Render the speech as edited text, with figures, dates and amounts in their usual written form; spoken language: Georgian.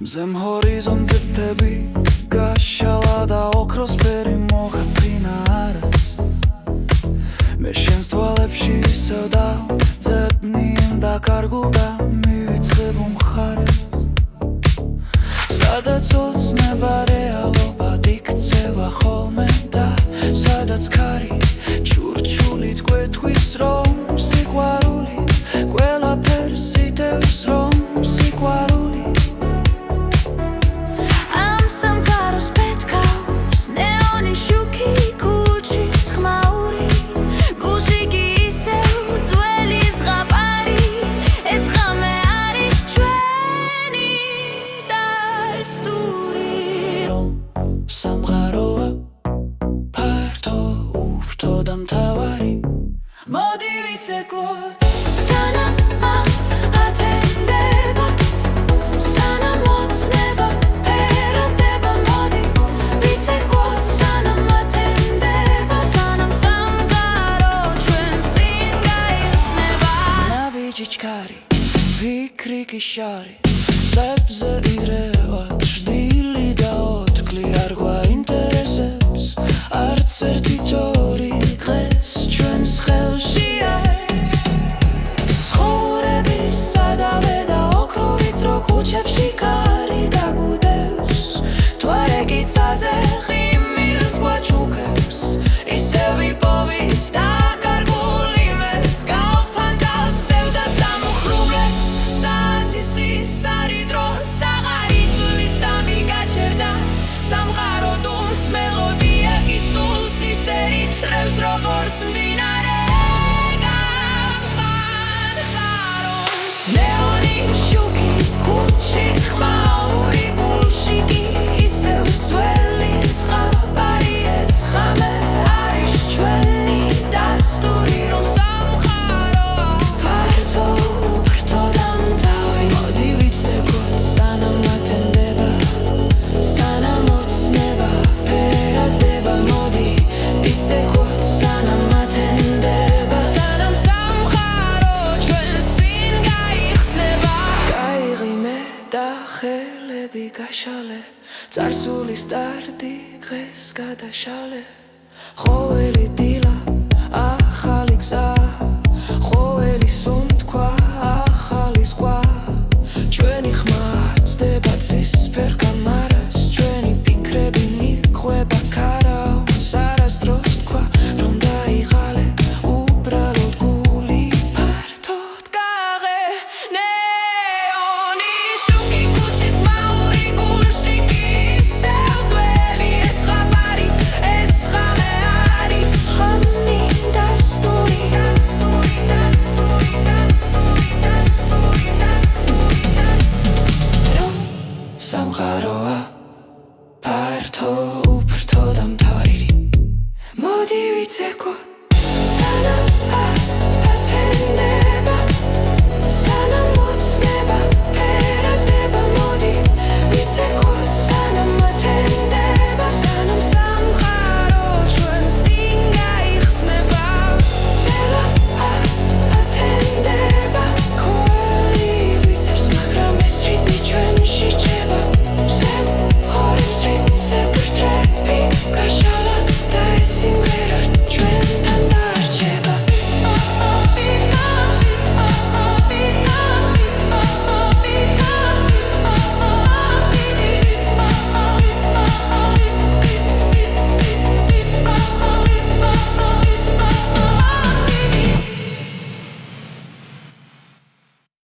მზემ ჰორიზონტზე თები გაშალა და ოქროსფერი მოხფინა არას მე შენს თვალებში ისევ დავძებნიენ და კარგულ და მივიწყებ უმხარეს სადაც ოცნება რეალობად იქცევა ხოლმე და სადაც ქარი ჩურჩულით გვეთვის რომ სიყვარული ყველაფერს იდევს რომ სიყვარული ამ სამყაროს პეთქავს ნეონის შუქი ქუჩის ხმაური გულში კი ისევ ძველი ზღაპარი ეს ღამე არის ჩვენი დასტური რომ სამყაროა ფართო უფრთო და მთავარი მოდი ვიცეკვოთ სანამ ათენდება სანამ ოცნება ფერადება მოდი ვიცეკვოთ სანამ ათენდება სანამ სამყარო ჩვენს წინ გაიხსნება ნაბიჯი ჩქარი ფიქრი კი შარი წებზე ირევა ჭრდილი და ოთკლი არ გვაინტერესებს არც ერთი თორი დღეს ჩვენს ხელში არის ცხოვრების სადავე და ოქროვიწრო ქუჩებში კარი დაგუდევს თვარექიცაზე ხიმილს გვაჩუქებს ისევ იპოვის და კარგული მეც გავფანტავთ სევდას დამუხრუბრებს საათის არის დრო საღარი ძვლის და მიგაჩერდა სამყარო დუმს მელოდია კი სულს ისერით რევს როგორც მდინარე გამწყარხარობს ნეონის შუქი ქუჩის ხმაური გულში კი ისევ ძველი ზღაპარი ეს ღამე არის ჩვენი დასტური რომ სამყაროა ფართო უფრთო და მთავარი მოდი ვიცეკვოთ სანამ ათენდება სანამ ოცნება ფერადება მოდი ვიცეკვოთ სანამ ათენდება სანამ სამყარო ჩვენს წინ გაიხსნება გაიღიმე და ხელები გაშალე წარსულის სტარტი დღეს გადაშალე ყოველი დილა ახალი გზა ყოველი სუნთქვა ახალი ზღვა ჩვენი ხმა ცდება ცისფერ კამარას ჩვენი ფიქრები მიყვება ქარაოს არასდროს თქვა რომ დაიღალე უბრალოდ გული ფართოდ გაღე ნეონის შუქი ქუჩის ხმაური გულში კი ისევ ძველი ეს ზღაპარი ეს ღამე არის ხამი დასტური რომ სამყაროა ფართო უფრთო და მთავარი მოდი ვიცეკვოთ